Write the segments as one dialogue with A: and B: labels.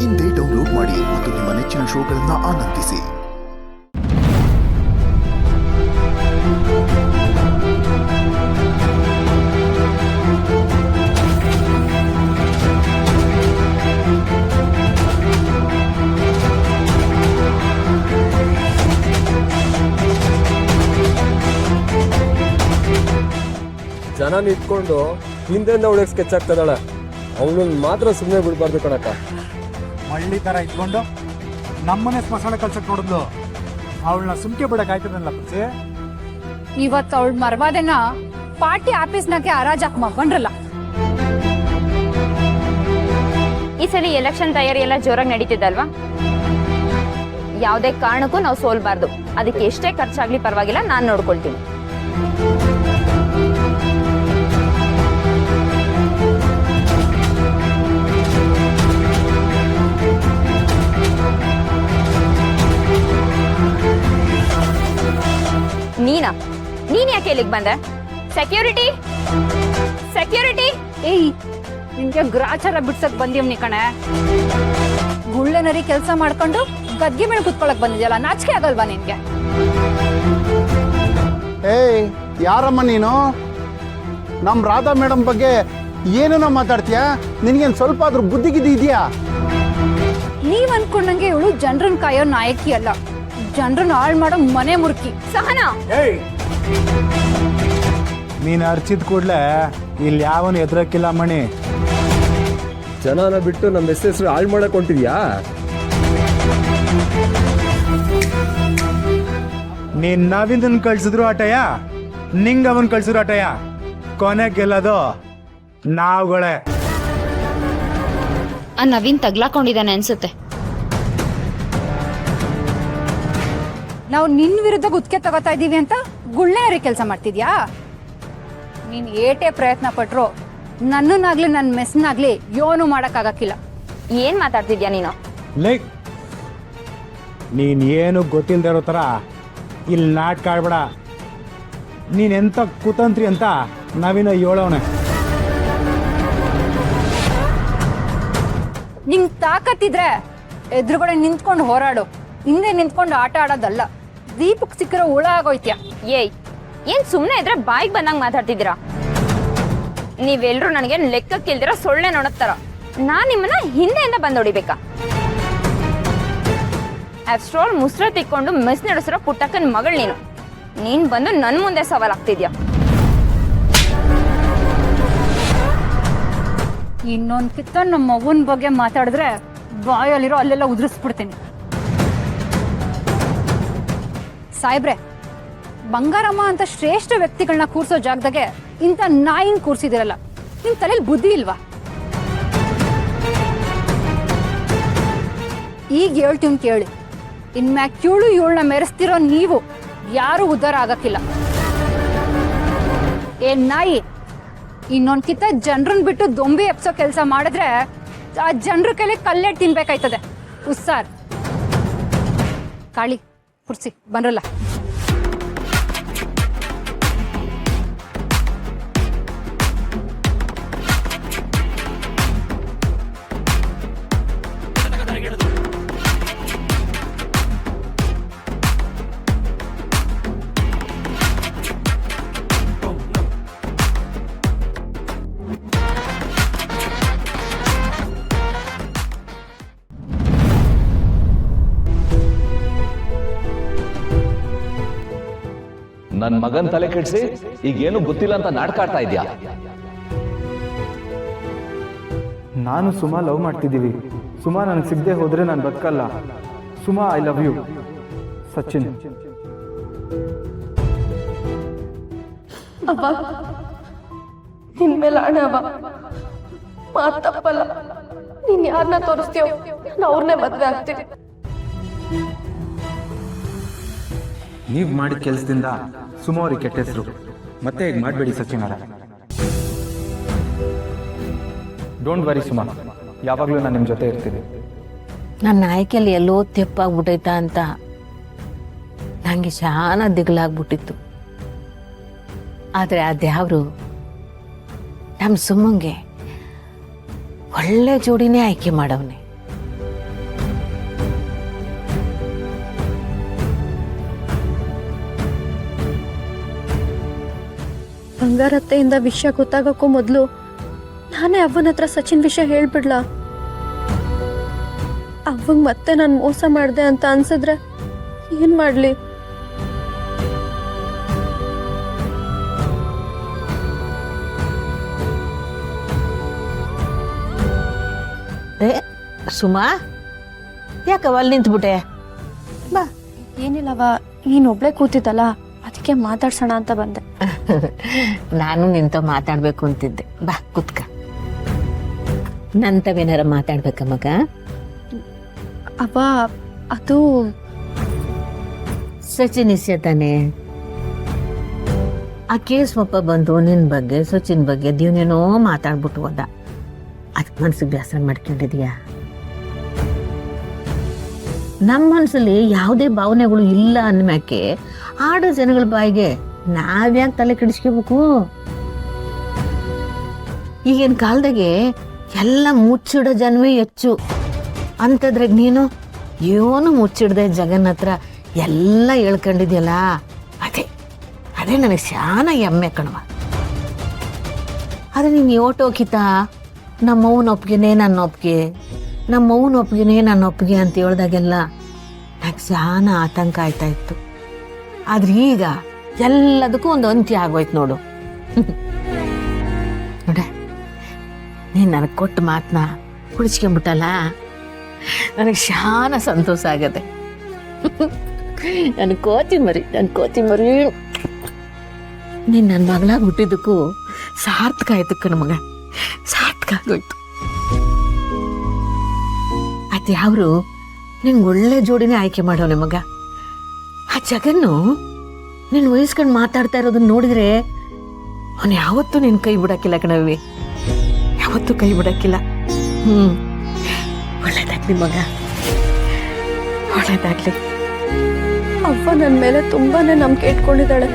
A: ಇಂದೇ ಡೌನ್ಲೋಡ್ ಮಾಡಿ ಮತ್ತು ನಿಮ್ಮ ನೆಚ್ಚಿನ ಶೋಗಳನ್ನು ಆನಂದಿಸಿ.
B: ಜನ ನಿಂತ್ಕೊಂಡು ಹಿಂದೆಂದ ಅವಳಿಗೆ ಸ್ಕೆಚ್ ಆಗ್ತದಾಳೆ. ಅವಳನ್ನ ಮಾತ್ರ ಸುಮ್ಮನೆ ಬಿಡ್ಬಾರ್ದು ಕಣಕ್ಕ.
C: ಮಳ್ಳಿ ತರ ಇಟ್ಕೊಂಡು ನಮ್ಮನೆ ಸ್ಮಶಾನ ಕಳ್ಸಕ್ ನೋಡಿದ್ಲು. ಅವಳನ್ನ ಸುಮ್ಕೆ ಬಿಡಕ್ ಆಯ್ತದಲ್ಲ ಪುಚ್ಚಿ.
D: ಇವತ್ತು ಅವಳ ಮರ್ವಾದೆನ ಪಾರ್ಟಿ ಆಫೀಸ್ನಾಗೆ ಹರಾಜಾಕ್ ಮಾಡ್ಕೊಂಡ್ರಲ್ಲ.
E: ಈ ಸಲ ಎಲೆಕ್ಷನ್ ತಯಾರಿ ಎಲ್ಲ ಜೋರಾಗಿ ನಡೀತಿದ್ದಲ್ವಾ? ಯಾವುದೇ ಕಾರಣಕ್ಕೂ ನಾವು ಸೋಲ್ಬಾರ್ದು. ಅದಕ್ಕೆ ಎಷ್ಟೇ ಖರ್ಚಾಗ್ಲಿ ಪರವಾಗಿಲ್ಲ, ನಾನು ನೋಡ್ಕೊಳ್ತೀನಿ. ನೀನ್ ಯಾಕೆ ಇಲ್ಲಿಗೆ ಬಂದೆ? Security security.
D: ಏಯ್, ನಿನ್ಗೆ ಗ್ರಾಚಾರ ಬಿಡ್ಸಕ್ ಬಂದಿವ್ನಿ ಕಣೆ. ಗುಳ್ಳೆನರಿ ಕೆಲಸ ಮಾಡ್ಕೊಂಡು ಗದ್ಗೆ ಮೇಲೆ ಕುತ್ಕೊಳಕ್ ಬಂದಿದ್ಯಲ್ಲ, ನಾಚಿಕೆ ಆಗಲ್ವಾ ನಿನ್ಗೆ?
F: ಏಯ್, ಯಾರಮ್ಮ ನೀನು? ನಮ್ಮ ರಾಧಾ ಮೇಡಮ್ ಬಗ್ಗೆ ಏನೇನೋ ಮಾತಾಡ್ತೀಯಾ? ನಿನ್ಗೇನು ಸ್ವಲ್ಪ ಆದ್ರೂ ಬುದ್ಧಿಗಿದ್ದಿ ಇದೆಯಾ?
D: ನೀವ್ ಅನ್ಕೊಂಡಂಗೆ ಇವಳು ಜನರನ್ನ ಕಾಯೋ ನಾಯಕಿ ಅಲ್ಲ, ಜನರನ್ನ ಹಾಳು ಮಾಡೋ ಮನೆ ಮುರ್ಕಿ.
E: ಸಹನಾ,
C: ನೀನ್ ಅರ್ಚಿದ ಕೂಡ್ಲೆ ಇಲ್ಲಿ ಯಾವನು ಎದುರಕ್ಕಿಲ್ಲ ಮಣಿ.
B: ಜನನ ಬಿಟ್ಟು ನಮ್ಮ ಹೆಸರು ಹಾಳು ಮಾಡಕ್ ಹೊಂಟಿದ್ಯಾ?
C: ನೀನ್ ನವಿಂದನ್ ಕಳ್ಸಿದ್ರು ಆಟಯ, ನಿಂಗ್ ಅವನ್ ಕಳ್ಸಿದ್ರು ಆಟಯ. ಕೊನೆ ಗೆಲ್ಲೋದು ನಾವುಗಳೇ.
E: ಆ ನವೀನ್ ತಗ್ಲಾಕೊಂಡಿದ್ದಾನೆ ಅನ್ಸುತ್ತೆ.
D: ನಾವು ನಿನ್ ವಿರುದ್ಧ ಗುತ್ತಿಗೆ ತಗೋತಾ ಇದೀವಿ ಅಂತ ಗುಳ್ಳೆನರಿ ಕೆಲಸ ಮಾಡ್ತಿದ್ಯಾ? ನೀನ್ ಏಟೇ ಪ್ರಯತ್ನ ಪಟ್ರು ನನ್ನನ್ನಾಗ್ಲಿ ನನ್ನ ಮೆಸ್ನಾಗ್ಲಿ ಯೋನು ಮಾಡಕ್ಕಾಗಕ್ಕಿಲ್ಲ.
E: ಏನ್ ಮಾತಾಡ್ತಿದ್ಯಾ ನೀನು?
C: ಲೈಕ್ ನೀನ್ ಏನು ಗೊತ್ತಿಲ್ದೇ ಇರೋ ತರ ಇಲ್ಲಿ ನಾಟಕ ಆಡ್ಬೇಡ. ನೀನ್ ಎಂತ ಕುತಂತ್ರಿ ಅಂತ ನಾವಿನ ಹೇಳೋನೆ.
D: ನಿಂಗ್ ತಾಕತ್ತಿದ್ರೆ ಎದುರುಗಡೆ ನಿಂತ್ಕೊಂಡು ಹೋರಾಡು, ಹಿಂದೆ ನಿಂತ್ಕೊಂಡು ಆಟ ಆಡೋದಲ್ಲ. ದೀಪಕ್ ಸಿಕ್ಕಿರೋ ಹುಳ ಆಗೋಯ್ತ್ಯಾ?
E: ಏಯ್, ಏನ್ ಸುಮ್ನೆ ಇದ್ರೆ ಬಾಯಿಗೆ ಬಂದಂಗ್ ಮಾತಾಡ್ತಿದ್ದೀರಾ? ನೀವೆಲ್ರೂ ನನಗೆ ಲೆಕ್ಕಕ್ಕಿಲ್ದಿರ ಸೊಳ್ಳೆ ನೋಡತ್ತಾರ. ನಾನ್ ನಿಮ್ಮನ್ನ ಹಿಂದೆಯಿಂದ ಬಂದ್ ಹೊಡಿಬೇಕಾ? ಆಫ್ಟರ್ ಮುಸ್ರ ತಿಕ್ಕೊಂಡು ಮೆಸ್ ನಡೆಸಿರೋ ಪುಟ್ಟಕ್ಕನ್ ಮಗಳು ನೀನು. ನೀನ್ ಬಂದು ನನ್ ಮುಂದೆ ಸವಾಲಾಗ್ತಿದ್ಯಾ?
D: ಇನ್ನೊಂದ್ ಕಿತ್ತ ನಮ್ಮ ಮಗುನ್ ಬಗ್ಗೆ ಮಾತಾಡಿದ್ರೆ ಬಾಯಲ್ಲಿರೋ ಅಲ್ಲೆಲ್ಲ ಉದುರಿಸ್ಬಿಡ್ತೀನಿ. ಸಾಯ್ಬ್ರೆ, ಬಂಗಾರಮ್ಮ ಅಂತ ಶ್ರೇಷ್ಠ ವ್ಯಕ್ತಿಗಳನ್ನ ಕೂರ್ಸೋ ಜಾಗದಾಗೆ ಇಂಥ ನಾಯಿನ್ ಕೂರ್ಸಿದಿರಲ್ಲ. ನಿಮ್ ತಲೆಯಲ್ಲಿ ಬುದ್ಧಿ ಇಲ್ವಾ? ಈಗ ಹೇಳ್ತೀನಿ ಕೇಳಿ, ಇನ್ಮ್ಯಾಗ ಕ್ಯೂಳು ಇವಳನ್ನ ಮೆರೆಸ್ತಿರೋ ನೀವು ಯಾರು ಉದ್ಧಾರ ಆಗಕ್ಕಿಲ್ಲ. ಏನ್ ನಾಯಿ, ಇನ್ನೊಂದ್ ಕಿತ್ತ ಜನರನ್ನ ಬಿಟ್ಟು ದೊಂಬಿ ಎಪ್ಸೋ ಕೆಲಸ ಮಾಡಿದ್ರೆ ಆ ಜನರ ಕೈಲಿ ಕಲ್ಲೆಟ್ ತಿನ್ಬೇಕಾಯ್ತದೆ. ಉಸ್ಸಾರ್ ಕಾಳಿ ಕುರ್ಸಿ ಬಂದ್ರಲ್ಲ.
G: ನನ್ ಮಗನ್ ತಲೆ ಕೆಡ್ಸಿ ಈಗೇನು ಗೊತ್ತಿಲ್ಲ ಅಂತ ನಾಟಕ ಆಡ್ತಾ ಇದ್ಯಾ?
H: ನಾನು ಸುಮಾ ಲವ್ ಮಾಡ್ತಿದ್ದೀವಿ. ಸುಮಾ ನನಗೆ ಸಿಗದೆ ಹೋದ್ರೆ ನಾನು ಬದುಕಲ್ಲ. Suma, I love you. Sachin.
I: ಅಬ್ಬ, ನಿನ್ಮೇಲೆ ಆಣೆ ಅವ, ಮಾತ್ ತಪ್ಪಲ್ಲ. ನೀನ್ ಯಾರನ್ನ ತೋರಿಸ್ತೀಯೋ ನಾನು ಅವ್ರನ್ನೇ ಮದ್ವೆ ಆಗ್ತೀನಿ.
H: ನೀವು ಮಾಡಿದ ಕೆಲಸದಿಂದ ಸುಮಾ ಅವ್ರಿಗೆ ಕೆಟ್ಟ ಹೆಸರು. ಮತ್ತೆ ಈಗ ಮಾಡಬೇಡಿ ಸಚಿನ್ ಅವರ. ಡೋಂಟ್ ವರಿ ಸುಮಾ, ಯಾವಾಗಲೂ ನಾನು ನಿಮ್ಮ ಜೊತೆ ಇರ್ತೀನಿ.
J: ನನ್ನ ಆಯ್ಕೆಯಲ್ಲಿ ಎಲ್ಲೋ ತೆಪ್ಪಾಗ್ಬಿಟ್ಟೈತಾ ಅಂತ ನನಗೆ ಶಾನ ದಿಗ್ಲಾಗ್ಬಿಟ್ಟಿತ್ತು. ಆದರೆ ಆ ದೇವರು ನಮ್ಮ ಸುಮ್ಮಂಗೆ ಒಳ್ಳೆ ಜೋಡಿನೇ ಆಯ್ಕೆ ಮಾಡವನೆ.
I: ಬಂಗಾರತ್ತೆಯಿಂದ ವಿಷಯ ಗೊತ್ತಾಗಕ್ಕೂ ಮೊದಲು ನಾನೇ ಅವ್ವನ ಹತ್ರ ಸಚಿನ್ ವಿಷಯ ಹೇಳ್ಬಿಡ್ಲಾ? ಅವ್ವಂಗೆ ಮತ್ತೆ ನಾನು ಮೋಸ ಮಾಡಿದೆ ಅಂತ ಅನ್ಸಿದ್ರೆ ಏನ್ ಮಾಡ್ಲಿ?
J: ಏ ಸುಮಾ, ಯಾಕವ ಅಲ್ಲಿ ನಿಂತ್ಬಿಟ್ಟೆ? ಬಾ.
I: ಏನಿಲ್ಲವ, ನೀನೊಬ್ಳೆ ಕೂತಿದ್ದಲ್ಲ, ಅದಕ್ಕೆ ಮಾತಾಡ್ಸೋಣ ಅಂತ ಬಂದೆ.
J: ನಾನು ನಿಂತ ಮಾತಾಡ್ಬೇಕು ಅಂತಿದ್ದೆ. ಬಾ ಕುತ್ಕ. ನಂತವೇನಾರ ಮಾತಾಡ್ಬೇಕ ಮಗ?
I: ಅವ್ವ, ಅದು
J: ಸಚಿನ್ ಇಸ್ಯ ತಾನೆ. ಆ ಕೇಸ್ವಪ್ಪ ಬಂದು ನಿನ್ ಬಗ್ಗೆ ಸಚಿನ್ ಬಗ್ಗೆ ದೇವನೇನೋ ಮಾತಾಡ್ಬಿಟ್ಟು ಹೋದ. ಅದಕ್ಕೆ ಮನ್ಸಿಗೆ ಬೇಸರ ಮಾಡ್ಕೊಂಡಿದ್ಯಾ? ನಮ್ಮ ಮನಸ್ಸಲ್ಲಿ ಯಾವುದೇ ಭಾವನೆಗಳು ಇಲ್ಲ ಅಂದ್ಮ್ಯಾಕೆ ಆಡೋ ಜನಗಳ ಬಾಯಿಗೆ ನಾವ್ಯಾಕೆ ತಲೆ ಕೆಡಿಸ್ಕೋಬೇಕು? ಈಗಿನ ಕಾಲದಾಗೆ ಎಲ್ಲ ಮುಚ್ಚಿಡೋ ಜನವೇ ಹೆಚ್ಚು. ಅಂಥದ್ರಾಗ ನೀನು ಏನು ಮುಚ್ಚಿಡ್ದೆ ಜಗನ್ ಹತ್ರ ಎಲ್ಲ ಹೇಳ್ಕೊಂಡಿದ್ಯಲ್ಲ, ಅದೇ ಅದೇ ನನಗೆ ಶಾನ ಹೆಮ್ಮೆ ಕಣವ. ಆದರೆ ನೀನು ಓಟೋಕಿತ ನಮ್ಮವ್ವನ ಒಪ್ಪಿಗೆನೇ ನನ್ನ ಒಪ್ಪಿಗೆ, ನಮ್ಮವ್ವನ ಒಪ್ಪಿಗೆನೇ ನನ್ನ ಒಪ್ಪಿಗೆ ಅಂತ ಹೇಳ್ದಾಗೆಲ್ಲ ನನಗೆ ಶಾನ ಆತಂಕ ಆಯ್ತಾ ಇತ್ತು. ಆದ್ರೆ ಈಗ ಎಲ್ಲದಕ್ಕೂ ಒಂದು ಅಂತ್ಯ ಆಗೋಯ್ತು ನೋಡು. ನೋಡೆ, ನೀನು ನನಗೆ ಕೊಟ್ಟ ಮಾತನ್ನ ಉಳಿಸ್ಕೊಂಬಿಟ್ಟಲ್ಲ, ನನಗೆ ಶಾನ ಸಂತೋಷ ಆಗದೆ. ನನ್ನ ಕೋತಿ ಮರಿ ನೀನು ನನ್ನ ಮಗಳಾಗಿ ಹುಟ್ಟಿದ್ದಕ್ಕೂ ಸಾರ್ಥಕ ಆಯ್ತು ಕಣ ಮಗ, ಸಾರ್ಥಕ ಆಗೋಯ್ತು. ಅದ್ಯಾವ್ರು ನಿಂಗೆ ಒಳ್ಳೆ ಜೋಡಿನೇ ಆಯ್ಕೆ ಮಾಡೋನೆ ಮಗ. ಆ ಜಗನ್ನು ನೀನು ವಹಿಸ್ಕೊಂಡು ಮಾತಾಡ್ತಾ ಇರೋದನ್ನ ನೋಡಿದ್ರೆ ಅವನು ಯಾವತ್ತೂ ನಿನ್ನ ಕೈ ಬಿಡಕ್ಕಿಲ್ಲ ಕಣವಿ, ಯಾವತ್ತೂ ಕೈ ಬಿಡಕ್ಕಿಲ್ಲ. ಒಳ್ಳೇದಾಗ್ಲಿ ಮಗ, ಒಳ್ಳೇದಾಗ್ಲಿ.
I: ಅವ್ವ ನನ್ನ ಮೇಲೆ ತುಂಬಾನೇ ನಂಬಿಕೆ ಇಟ್ಕೊಂಡಿದ್ದಾಳೆ.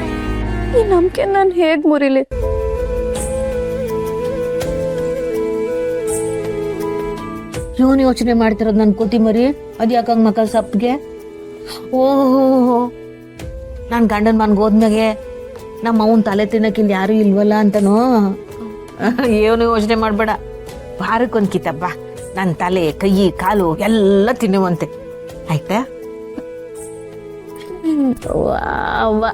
I: ಈ ನಂಬಿಕೆ ನಾನು ಹೇಗ್ ಮುರಿಲಿ?
J: ಇವನು ಯೋಚನೆ ಮಾಡ್ತಿರೋದು ನನ್ನ ಕೋತಿ ಮರಿ, ಅದು ಯಾಕಂಗ ಮಕ್ಕ ಸಪ್ಗೆ? ಓಹೋ, ನಾನು ಗಂಡನ ಮನ್ಗೆ ಹೋದ್ಮ್ಯಾಗೆ ನಮ್ಮ ಅವನ ತಲೆ ತಿನ್ನಕ್ಕೆ ಇಲ್ಲಿ ಯಾರು ಇಲ್ವಲ್ಲ ಅಂತನೋ ಏನು ಯೋಚನೆ ಮಾಡಬೇಡ. ವಾರಕ್ಕೊಂದು ಕಿತಪ್ಪ ನನ್ನ ತಲೆ ಕೈ ಕಾಲು ಎಲ್ಲ ತಿನ್ನುವಂತೆ, ಆಯ್ತಾ? ವಾ